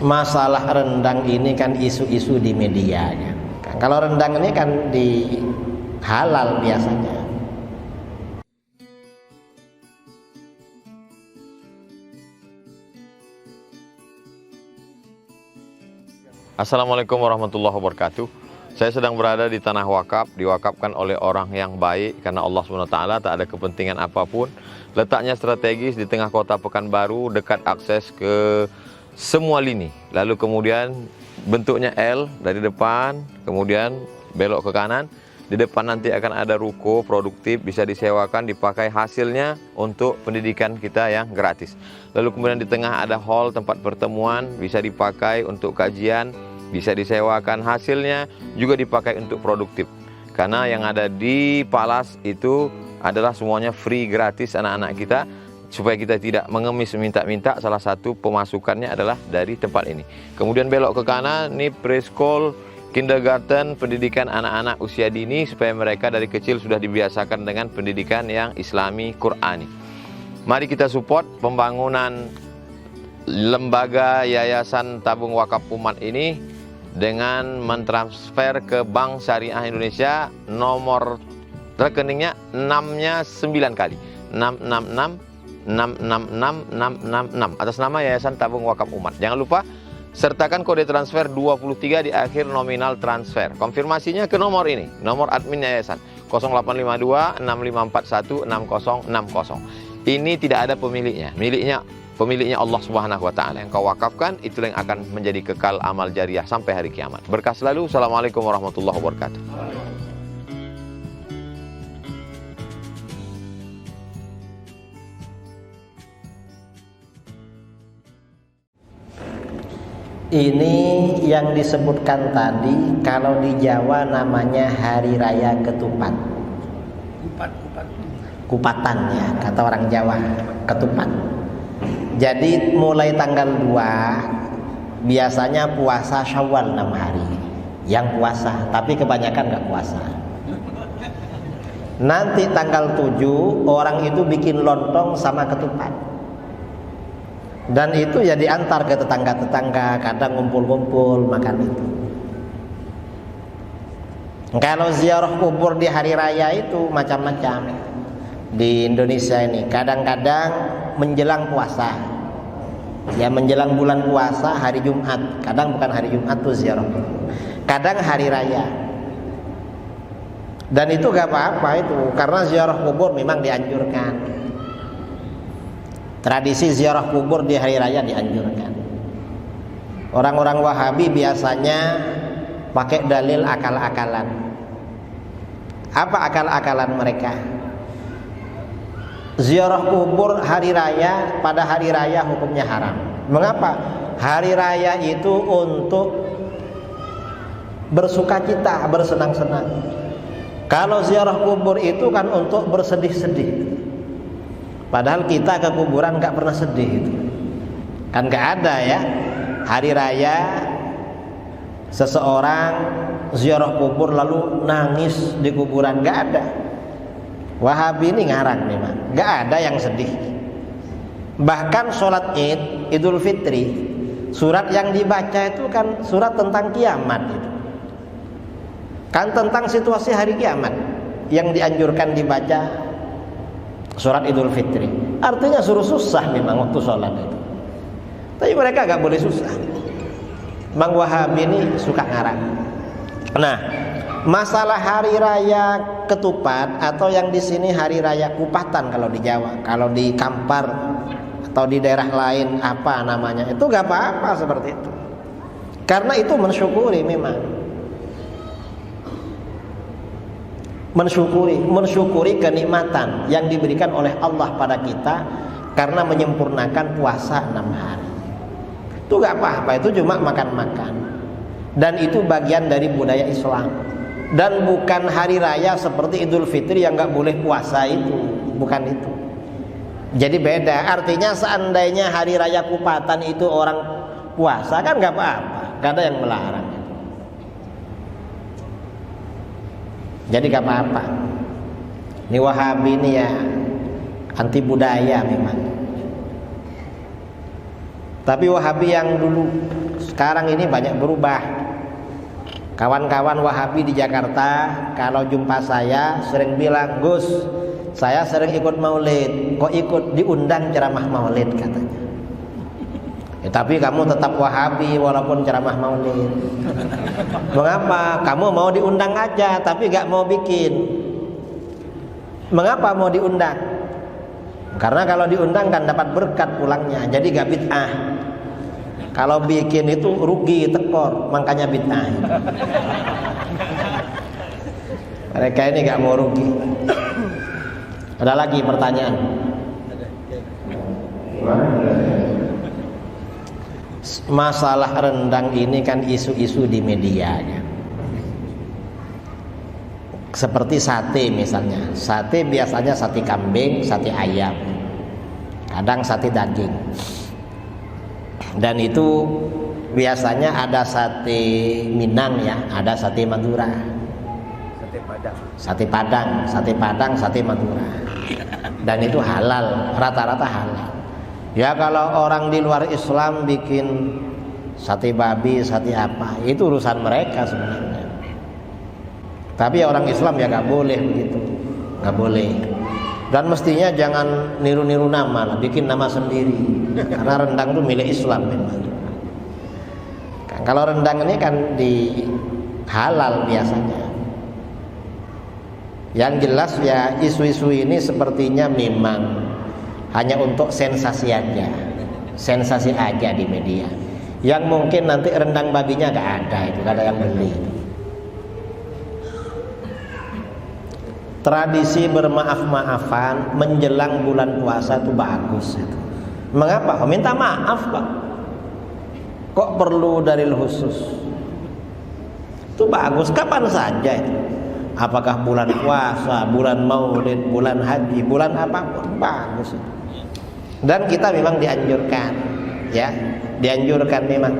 Masalah rendang ini kan isu-isu di media kan. Kalau rendang ini kan di halal biasanya. Assalamualaikum warahmatullahi wabarakatuh. Saya sedang berada di tanah wakaf, diwakafkan oleh orang yang baik karena Allah SWT tak ada kepentingan apapun. Letaknya strategis di tengah kota Pekanbaru, dekat akses ke semua lini. Lalu kemudian bentuknya L dari depan, kemudian belok ke kanan. Di depan nanti akan ada ruko produktif, bisa disewakan, dipakai hasilnya untuk pendidikan kita yang gratis. Lalu kemudian di tengah ada hall tempat pertemuan, bisa dipakai untuk kajian, bisa disewakan, hasilnya juga dipakai untuk produktif. Karena yang ada di Palas itu adalah semuanya free, gratis anak-anak kita. Supaya kita tidak mengemis minta-minta, salah satu pemasukannya adalah dari tempat ini. Kemudian belok ke kanan, ini preschool, kindergarten, pendidikan anak-anak usia dini supaya mereka dari kecil sudah dibiasakan dengan pendidikan yang Islami, Qurani. Mari kita support pembangunan lembaga Yayasan Tabung Wakaf Umat ini dengan mentransfer ke Bank Syariah Indonesia, nomor rekeningnya 6-nya 9 kali 666 atas nama Yayasan Tabung Wakaf Umat. Jangan lupa sertakan kode transfer 23 di akhir nominal transfer. Konfirmasinya ke nomor ini, nomor admin yayasan 0852 6541 6060. Ini tidak ada pemiliknya. Pemiliknya Allah Subhanahu wa taala. Yang kau wakafkan itulah yang akan menjadi kekal amal jariah sampai hari kiamat. Berkah selalu. Assalamualaikum warahmatullahi wabarakatuh. Ini yang disebutkan tadi, kalau di Jawa namanya Hari Raya Ketupat. Kupatan ya, kata orang Jawa, ketupat. Jadi mulai tanggal 2 biasanya puasa Syawal 6 hari. Yang puasa, tapi kebanyakan nggak puasa. Nanti tanggal 7 orang itu bikin lontong sama ketupat. Dan itu ya diantar ke tetangga-tetangga, kadang ngumpul-ngumpul makan itu. Kalau ziarah kubur di hari raya itu macam-macam di Indonesia ini. Kadang-kadang menjelang puasa, ya menjelang bulan puasa hari Jumat. Kadang bukan hari Jumat tuh ziarah kubur. Kadang hari raya. Dan itu gak apa-apa itu, karena ziarah kubur memang dianjurkan. Tradisi ziarah kubur di hari raya dianjurkan. Orang-orang Wahabi biasanya pakai dalil akal-akalan. Apa akal-akalan mereka? Ziarah kubur hari raya, pada hari raya hukumnya haram. Mengapa? Hari raya itu untuk bersukacita, bersenang-senang. Kalau ziarah kubur itu kan untuk bersedih-sedih. Padahal kita ke kuburan nggak pernah sedih itu. Kan nggak ada ya hari raya seseorang ziarah kubur lalu nangis di kuburan, nggak ada. Wahabi ini ngarang memang, nggak ada yang sedih. Bahkan sholat Id, Idul Fitri, surat yang dibaca itu kan surat tentang kiamat itu. Kan tentang situasi hari kiamat yang dianjurkan dibaca surat Idul Fitri. Artinya suruh susah memang waktu sholat itu. Tapi mereka gak boleh susah. Bang Wahabi ini suka ngarang. Nah, masalah hari raya ketupat atau yang di sini hari raya kupatan kalau di Jawa, kalau di Kampar atau di daerah lain apa namanya, itu gak apa-apa seperti itu. Karena itu mensyukuri memang. Mensyukuri kenikmatan yang diberikan oleh Allah pada kita karena menyempurnakan puasa 6 hari. Itu gak apa-apa, itu cuma makan-makan. Dan itu bagian dari budaya Islam. Dan bukan hari raya seperti Idul Fitri yang gak boleh puasa itu. Bukan itu. Jadi beda. Artinya seandainya hari raya kupatan itu orang puasa kan gak apa-apa, gak ada yang melarang. Jadi gak apa-apa. Ini Wahabi ini ya anti budaya memang. Tapi Wahabi yang dulu sekarang ini banyak berubah. Kawan-kawan Wahabi di Jakarta kalau jumpa saya sering bilang, "Gus, saya sering ikut maulid." "Kok ikut?" "Diundang ceramah maulid," katanya. "Ya, tapi kamu tetap Wahabi walaupun ceramah maulid." "Mengapa? Kamu mau diundang aja tapi gak mau bikin." "Mengapa mau diundang?" "Karena kalau diundang kan dapat berkat pulangnya, jadi gak bid'ah. Kalau bikin itu rugi, tekor, makanya bid'ah." Mereka ini gak mau rugi. Ada lagi pertanyaan? Masalah rendang ini kan isu-isu di media ya. Seperti sate misalnya. Sate biasanya sate kambing, sate ayam, kadang sate daging. Dan itu biasanya ada sate Minang ya, ada sate Madura, sate Padang, sate Madura. Dan itu halal, rata-rata halal. Ya kalau orang di luar Islam bikin sate babi, sate apa, itu urusan mereka sebenarnya. Tapi orang Islam ya gak boleh begitu, gak boleh. Dan mestinya jangan niru-niru nama lah, bikin nama sendiri. Karena rendang itu milik Islam memang. Kalau rendang ini kan di halal biasanya. Yang jelas ya isu-isu ini sepertinya memang hanya untuk sensasi aja. Sensasi aja di media. Yang mungkin nanti rendang babinya gak ada, itu gak ada yang beli. Tradisi bermaaf-maafan menjelang bulan puasa itu bagus itu. Mengapa? Minta maaf Pak. Kok perlu dalil khusus? Itu bagus kapan saja itu. Apakah bulan puasa, bulan maulid, bulan haji, bulan apapun, bagus itu. Dan kita memang dianjurkan, ya, dianjurkan memang.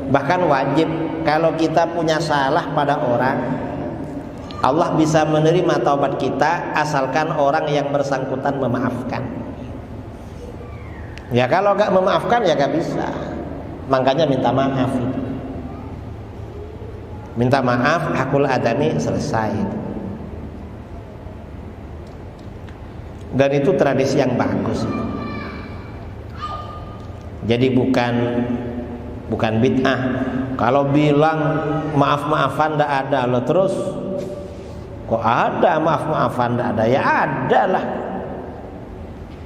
Bahkan wajib kalau kita punya salah pada orang, Allah bisa menerima taubat kita asalkan orang yang bersangkutan memaafkan. Ya kalau gak memaafkan ya gak bisa. Makanya minta maaf. Minta maaf, hakul adami, selesai. Dan itu tradisi yang bagus. Jadi bukan bid'ah. Kalau bilang maaf-maafan gak ada loh terus. Kok ada maaf-maafan tidak ada? Ya ada lah.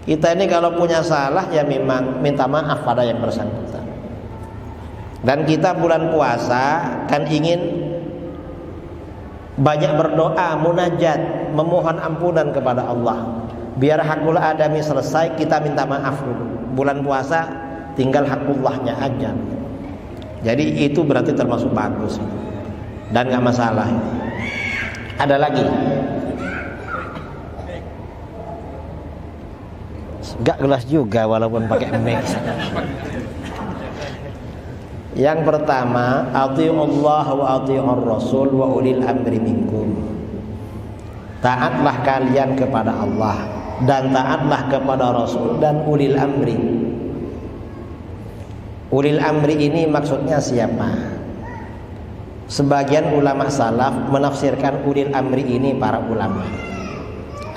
Kita ini kalau punya salah ya memang minta maaf pada yang bersangkutan. Dan kita bulan puasa kan ingin banyak berdoa, munajat, memohon ampunan kepada Allah. Biar hakul adami selesai, kita minta maaf dulu. Bulan puasa tinggal hakullahnya aja. Jadi itu berarti termasuk bagus dan gak masalah. Ada lagi? Gak gelas juga walaupun pakai mic. Yang pertama, atiiullah wa atiiur rasul wa ulil amri minkum. Taatlah kalian kepada Allah dan taatlah kepada Rasul dan ulil amri. Ulil amri ini maksudnya siapa? Sebagian ulama salaf menafsirkan ulil amri ini para ulama.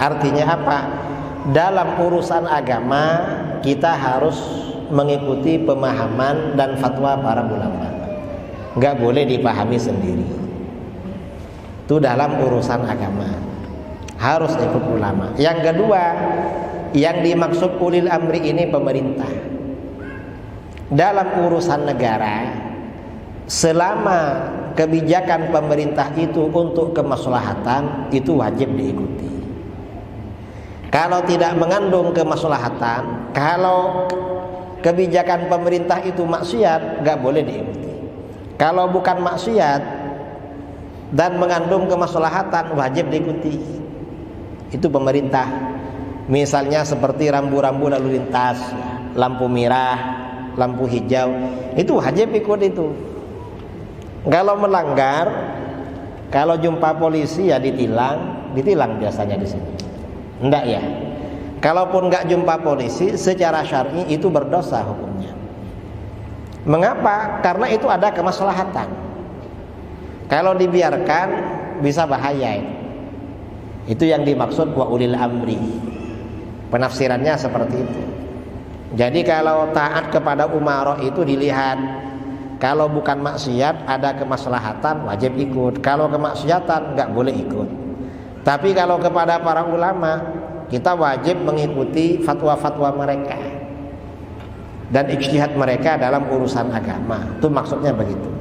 Artinya apa? Dalam urusan agama kita harus mengikuti pemahaman dan fatwa para ulama. Gak boleh dipahami sendiri. Itu dalam urusan agama harus ikut ulama. Yang kedua, yang dimaksud ulil amri ini pemerintah. Dalam urusan negara, selama kebijakan pemerintah itu untuk kemaslahatan, itu wajib diikuti. Kalau tidak mengandung kemaslahatan, kalau kebijakan pemerintah itu maksiat, gak boleh diikuti. Kalau bukan maksiat dan mengandung kemaslahatan, wajib diikuti. Itu pemerintah. Misalnya seperti rambu-rambu lalu lintas, lampu merah, lampu hijau, itu wajib ikut itu. Kalau melanggar, kalau jumpa polisi ya ditilang biasanya di sini. Enggak ya. Kalaupun enggak jumpa polisi, secara syar'i itu berdosa hukumnya. Mengapa? Karena itu ada kemaslahatan. Kalau dibiarkan bisa bahaya. Itu yang dimaksud wa ulil amri. Penafsirannya seperti itu. Jadi kalau taat kepada umarah itu dilihat, kalau bukan maksiat ada kemaslahatan wajib ikut. Kalau kemaksiatan nggak boleh ikut. Tapi kalau kepada para ulama kita wajib mengikuti fatwa-fatwa mereka dan ijtihad mereka dalam urusan agama. Itu maksudnya begitu.